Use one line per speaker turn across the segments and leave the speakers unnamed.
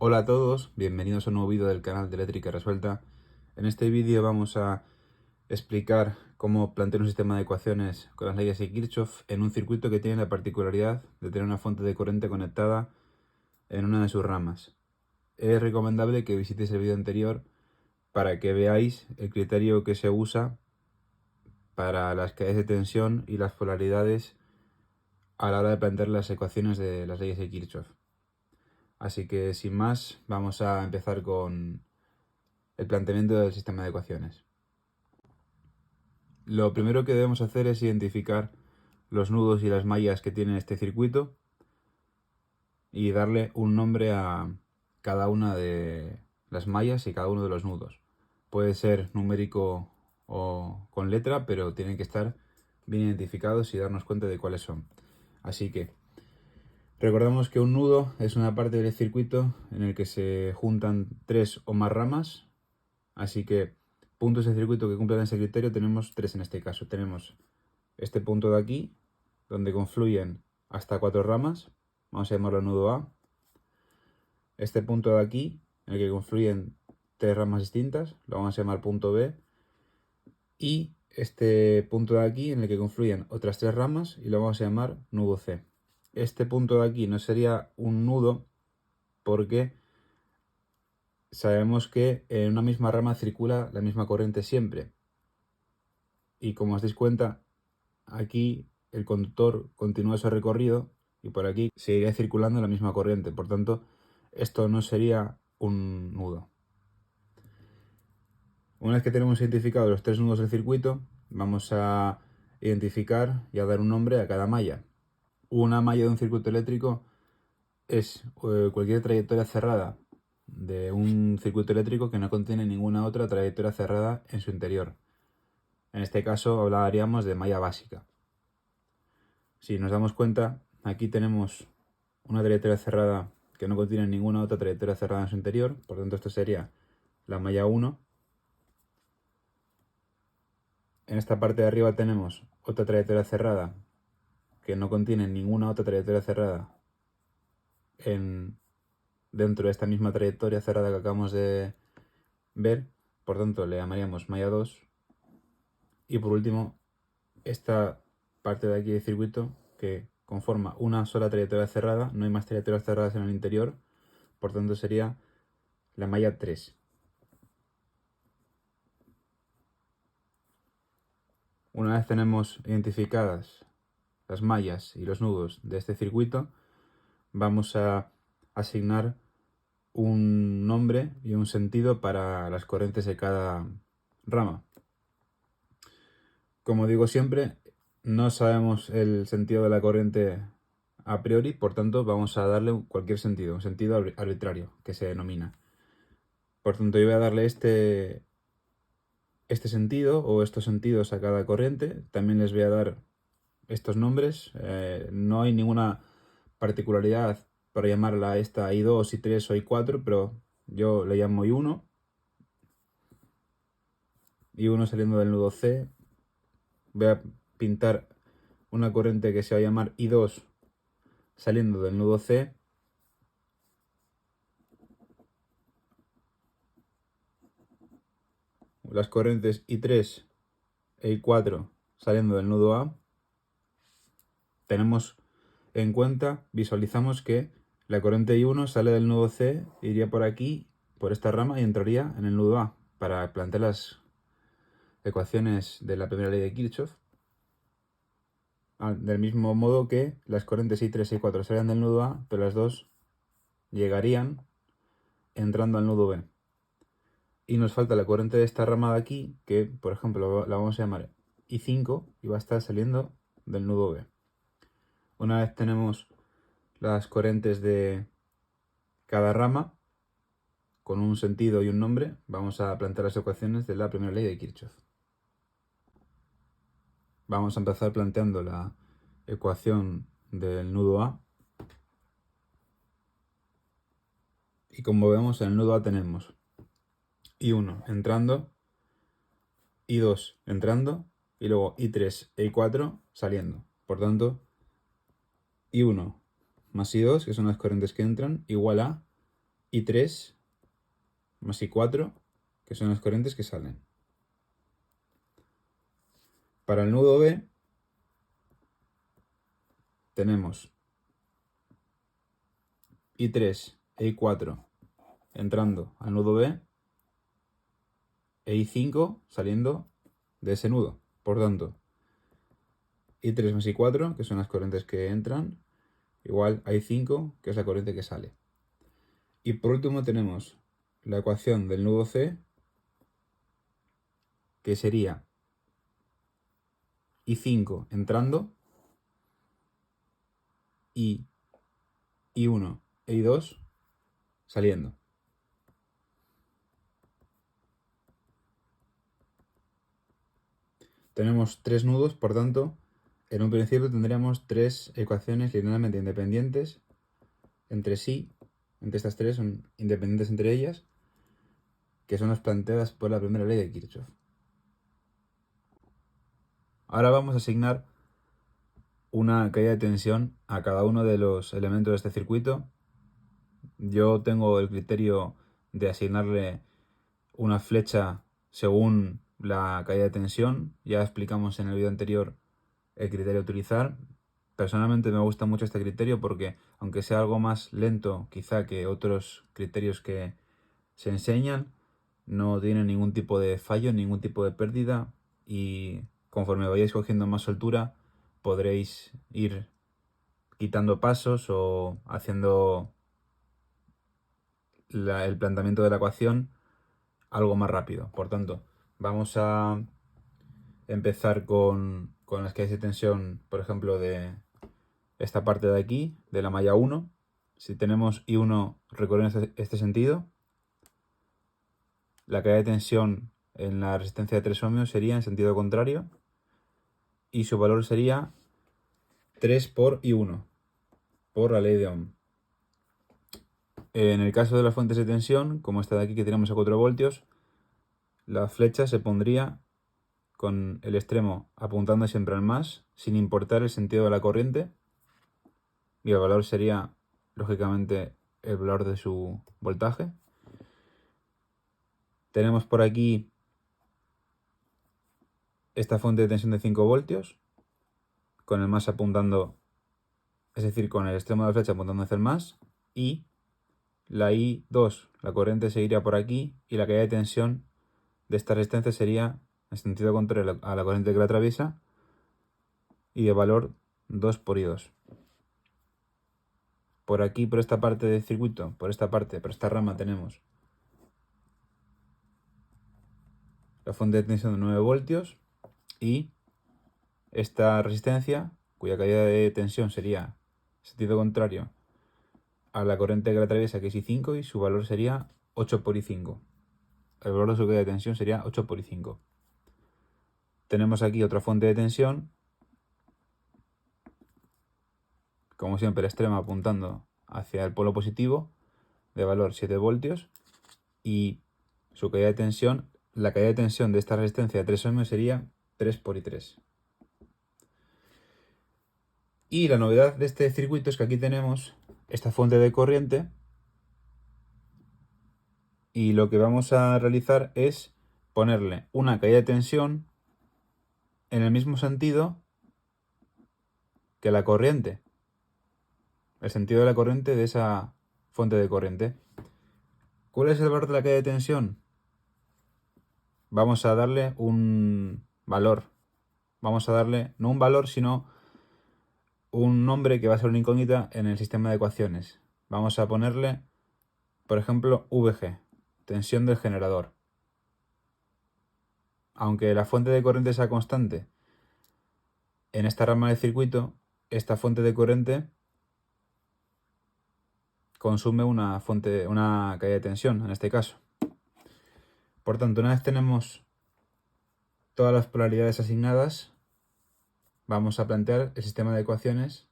Hola a todos, bienvenidos a un nuevo vídeo del canal de Eléctrica Resuelta. En este vídeo vamos a explicar cómo plantear un sistema de ecuaciones con las leyes de Kirchhoff en un circuito que tiene la particularidad de tener una fuente de corriente conectada en una de sus ramas. Es recomendable que visitéis el vídeo anterior para que veáis el criterio que se usa para las caídas de tensión y las polaridades a la hora de plantear las ecuaciones de las leyes de Kirchhoff. Así que sin más, vamos a empezar con el planteamiento del sistema de ecuaciones. Lo primero que debemos hacer es identificar los nudos y las mallas que tiene este circuito y darle un nombre a cada una de las mallas y cada uno de los nudos. Puede ser numérico o con letra, pero tienen que estar bien identificados y darnos cuenta de cuáles son. Así que recordamos que un nudo es una parte del circuito en el que se juntan tres o más ramas, así que puntos de circuito que cumplan ese criterio tenemos tres en este caso. Tenemos este punto de aquí, donde confluyen hasta cuatro ramas, vamos a llamarlo nudo A. Este punto de aquí, en el que confluyen tres ramas distintas, lo vamos a llamar punto B. Y este punto de aquí, en el que confluyen otras tres ramas, y lo vamos a llamar nudo C. Este punto de aquí no sería un nudo porque sabemos que en una misma rama circula la misma corriente siempre. Y como os dais cuenta, aquí el conductor continúa su recorrido y por aquí seguiría circulando la misma corriente. Por tanto, esto no sería un nudo. Una vez que tenemos identificados los tres nudos del circuito, vamos a identificar y a dar un nombre a cada malla. Una malla de un circuito eléctrico es cualquier trayectoria cerrada de un circuito eléctrico que no contiene ninguna otra trayectoria cerrada en su interior. En este caso hablaríamos de malla básica. Si nos damos cuenta, aquí tenemos una trayectoria cerrada que no contiene ninguna otra trayectoria cerrada en su interior, por tanto esto sería la malla 1. En esta parte de arriba tenemos otra trayectoria cerrada que no contiene ninguna otra trayectoria cerrada dentro de esta misma trayectoria cerrada que acabamos de ver, por tanto le llamaríamos malla 2. Y por último, esta parte de aquí del circuito que conforma una sola trayectoria cerrada, no hay más trayectorias cerradas en el interior, por tanto sería la malla 3. Una vez tenemos identificadas las mallas y los nudos de este circuito, vamos a asignar un nombre y un sentido para las corrientes de cada rama. Como digo siempre, no sabemos el sentido de la corriente a priori, por tanto vamos a darle cualquier sentido, un sentido arbitrario que se denomina. Por tanto yo voy a darle este sentido o estos sentidos a cada corriente. También les voy a dar estos nombres. No hay ninguna particularidad para llamarla a esta I2, I3 o I4, pero yo le llamo I1. I1 saliendo del nudo C. Voy a pintar una corriente que se va a llamar I2 saliendo del nudo C. Las corrientes I3 e I4 saliendo del nudo A. Tenemos en cuenta, visualizamos que la corriente I1 sale del nudo C, iría por aquí, por esta rama y entraría en el nudo A para plantear las ecuaciones de la primera ley de Kirchhoff. Del mismo modo que las corrientes I3 y I4 salían del nudo A, pero las dos llegarían entrando al nudo B. Y nos falta la corriente de esta rama de aquí, que por ejemplo la vamos a llamar I5 y va a estar saliendo del nudo B. Una vez tenemos las corrientes de cada rama con un sentido y un nombre, vamos a plantear las ecuaciones de la primera ley de Kirchhoff. Vamos a empezar planteando la ecuación del nudo A. Y como vemos, en el nudo A tenemos I1 entrando, I2 entrando y luego I3 e I4 saliendo. Por tanto, I1 más I2, que son las corrientes que entran, igual a I3 más I4, que son las corrientes que salen. Para el nudo B tenemos I3 e I4 entrando al nudo B e I5 saliendo de ese nudo. Por tanto, I3 más I4, que son las corrientes que entran, igual a I5, que es la corriente que sale. Y por último tenemos la ecuación del nudo C, que sería I5 entrando y I1 e I2 saliendo. Tenemos tres nudos, por tanto, en un principio tendríamos tres ecuaciones linealmente independientes entre sí, entre estas tres son independientes entre ellas, que son las planteadas por la primera ley de Kirchhoff. Ahora vamos a asignar una caída de tensión a cada uno de los elementos de este circuito. Yo tengo el criterio de asignarle una flecha según la caída de tensión. Ya explicamos en el vídeo anterior el criterio a utilizar. Personalmente me gusta mucho este criterio porque, aunque sea algo más lento quizá que otros criterios que se enseñan, no tiene ningún tipo de fallo, ningún tipo de pérdida, y conforme vayáis cogiendo más soltura podréis ir quitando pasos o haciendo el planteamiento de la ecuación algo más rápido. Por tanto, vamos a empezar con las caídas de tensión, por ejemplo, de esta parte de aquí, de la malla 1. Si tenemos I1 recorriendo este sentido, la caída de tensión en la resistencia de 3 ohmios sería en sentido contrario y su valor sería 3 por I1, por la ley de Ohm. En el caso de las fuentes de tensión, como esta de aquí que tenemos a 4 voltios, la flecha se pondría con el extremo apuntando siempre al más, sin importar el sentido de la corriente, y el valor sería, lógicamente, el valor de su voltaje. Tenemos por aquí esta fuente de tensión de 5 voltios, con el más apuntando, es decir, con el extremo de la flecha apuntando hacia el más, y la I2, la corriente seguiría por aquí, y la caída de tensión de esta resistencia sería en sentido contrario a la corriente que la atraviesa, y de valor 2 por I2. Por aquí, por esta parte del circuito, por esta rama tenemos la fuente de tensión de 9 voltios y esta resistencia, cuya caída de tensión sería en sentido contrario a la corriente que la atraviesa, que es I5, y su valor sería 8 por I5. El valor de su caída de tensión sería 8 por I5. Tenemos aquí otra fuente de tensión, como siempre extrema apuntando hacia el polo positivo, de valor 7 voltios, y su caída de tensión, la caída de tensión de esta resistencia de 3 ohmios sería 3 por I3. Y la novedad de este circuito es que aquí tenemos esta fuente de corriente, y lo que vamos a realizar es ponerle una caída de tensión en el mismo sentido que la corriente, el sentido de la corriente de esa fuente de corriente. ¿Cuál es el valor de la caída de tensión? Vamos a darle un valor. Vamos a darle no un valor, sino un nombre que va a ser una incógnita en el sistema de ecuaciones. Vamos a ponerle, por ejemplo, VG, tensión del generador. Aunque la fuente de corriente sea constante, en esta rama del circuito, esta fuente de corriente consume una caída de tensión, en este caso. Por tanto, una vez tenemos todas las polaridades asignadas, vamos a plantear el sistema de ecuaciones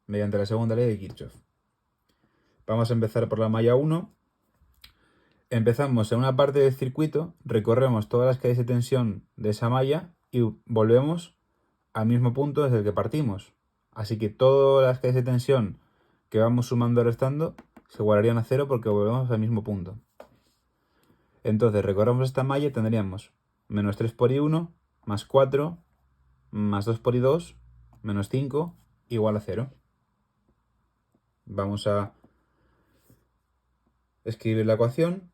mediante la segunda ley de Kirchhoff. Vamos a empezar por la malla 1. Empezamos en una parte del circuito, recorremos todas las caídas de tensión de esa malla y volvemos al mismo punto desde el que partimos. Así que todas las caídas de tensión que vamos sumando y restando se igualarían a 0 porque volvemos al mismo punto. Entonces recorremos esta malla y tendríamos menos 3 por i1 más 4 más 2 por i2 menos 5 igual a 0. Vamos a escribir la ecuación.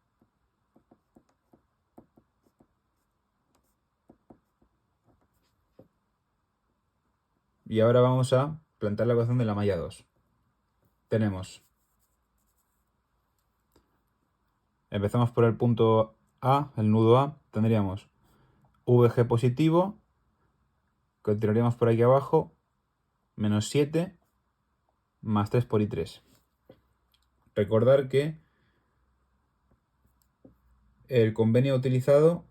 Y ahora vamos a plantear la ecuación de la malla 2. Empezamos por el punto A, el nudo A. Tendríamos VG positivo, continuaríamos por aquí abajo, menos 7 más 3 por i3. Recordar que el convenio utilizado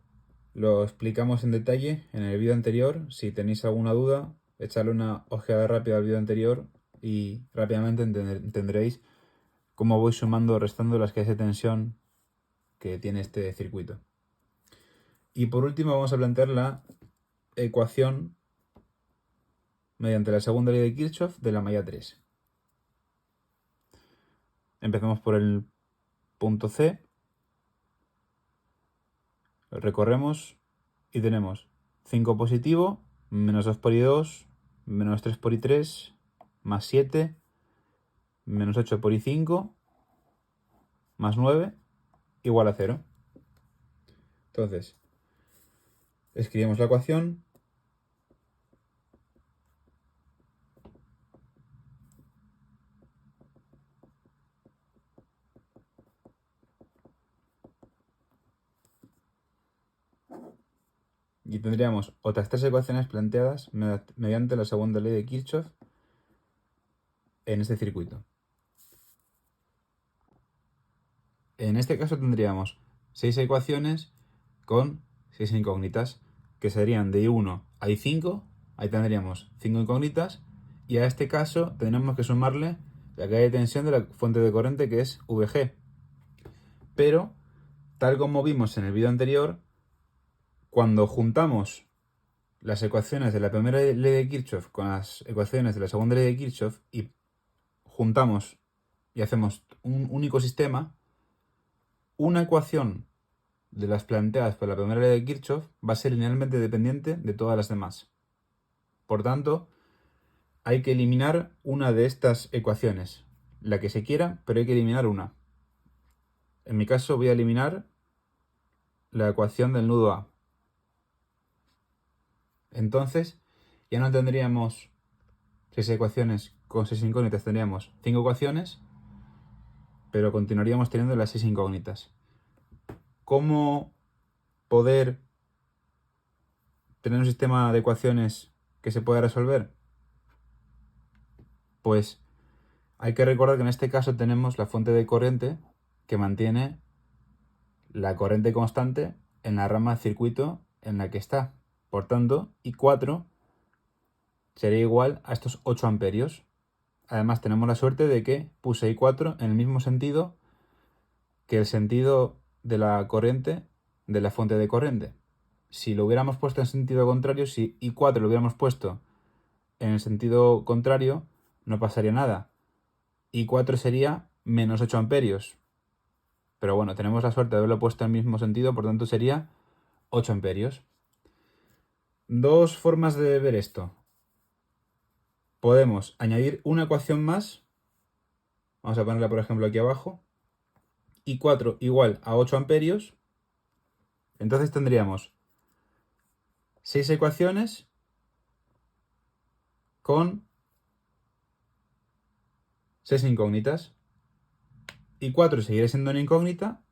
lo explicamos en detalle en el vídeo anterior. Si tenéis alguna duda, echadle una ojeada rápida al vídeo anterior y rápidamente entenderéis cómo voy sumando o restando las caídas de tensión que tiene este circuito. Y por último vamos a plantear la ecuación mediante la segunda ley de Kirchhoff de la malla 3. Empezamos por el punto C, recorremos y tenemos 5 positivo, menos 2 por i2, menos 3 por i3, más 7, menos 8 por i5, más 9, igual a 0. Entonces, escribimos la ecuación. Y tendríamos otras 3 ecuaciones planteadas mediante la segunda ley de Kirchhoff en este circuito. En este caso tendríamos 6 ecuaciones con 6 incógnitas, que serían de I1 a I5, ahí tendríamos 5 incógnitas, y a este caso tendremos que sumarle la caída de tensión de la fuente de corriente, que es VG. Pero, tal como vimos en el vídeo anterior, cuando juntamos las ecuaciones de la primera ley de Kirchhoff con las ecuaciones de la segunda ley de Kirchhoff y juntamos y hacemos un único sistema, una ecuación de las planteadas por la primera ley de Kirchhoff va a ser linealmente dependiente de todas las demás. Por tanto, hay que eliminar una de estas ecuaciones, la que se quiera, pero hay que eliminar una. En mi caso voy a eliminar la ecuación del nudo A. Entonces, ya no tendríamos 6 ecuaciones con 6 incógnitas, tendríamos 5 ecuaciones, pero continuaríamos teniendo las 6 incógnitas. ¿Cómo poder tener un sistema de ecuaciones que se pueda resolver? Pues hay que recordar que en este caso tenemos la fuente de corriente que mantiene la corriente constante en la rama de circuito en la que está. Por tanto, I4 sería igual a estos 8 amperios. Además tenemos la suerte de que puse I4 en el mismo sentido que el sentido de la corriente de la fuente de corriente. Si lo hubiéramos puesto en sentido contrario, si I4 lo hubiéramos puesto en el sentido contrario, no pasaría nada. I4 sería menos 8 amperios. Pero bueno, tenemos la suerte de haberlo puesto en el mismo sentido, por tanto sería 8 amperios. Dos formas de ver esto. Podemos añadir una ecuación más. Vamos a ponerla, por ejemplo, aquí abajo. I4 igual a 8 amperios. Entonces tendríamos 6 ecuaciones con 6 incógnitas. I4 seguirá siendo una incógnita,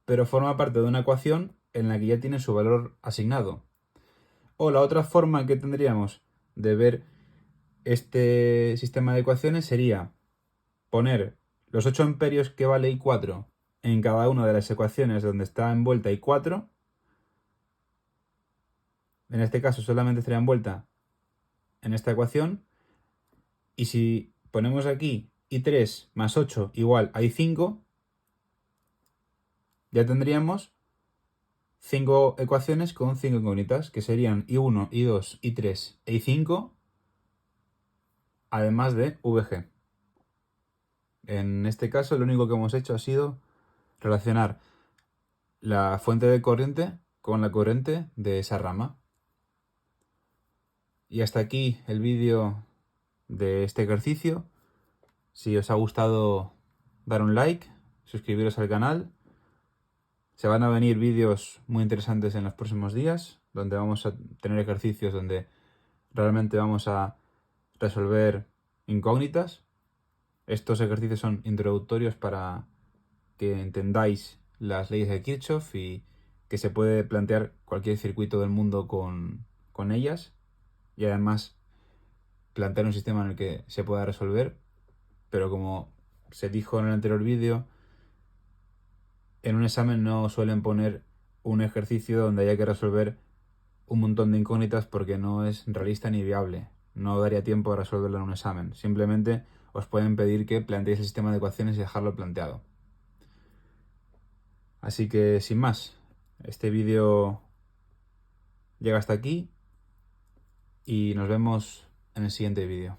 pero forma parte de una ecuación en la que ya tiene su valor asignado. O la otra forma que tendríamos de ver este sistema de ecuaciones sería poner los 8 amperios que vale I4 en cada una de las ecuaciones donde está envuelta I4. En este caso solamente estaría envuelta en esta ecuación. Y si ponemos aquí I3 más 8 igual a I5, ya tendríamos 5 ecuaciones con 5 incógnitas, que serían I1, I2, I3 e I5, además de VG. En este caso lo único que hemos hecho ha sido relacionar la fuente de corriente con la corriente de esa rama. Y hasta aquí el vídeo de este ejercicio. Si os ha gustado, dar un like, suscribiros al canal. Se van a venir vídeos muy interesantes en los próximos días, donde vamos a tener ejercicios donde realmente vamos a resolver incógnitas. Estos ejercicios son introductorios para que entendáis las leyes de Kirchhoff y que se puede plantear cualquier circuito del mundo con ellas, y además plantear un sistema en el que se pueda resolver. Pero como se dijo en el anterior vídeo, en un examen no suelen poner un ejercicio donde haya que resolver un montón de incógnitas porque no es realista ni viable. No daría tiempo a resolverlo en un examen. Simplemente os pueden pedir que planteéis el sistema de ecuaciones y dejarlo planteado. Así que sin más, este vídeo llega hasta aquí y nos vemos en el siguiente vídeo.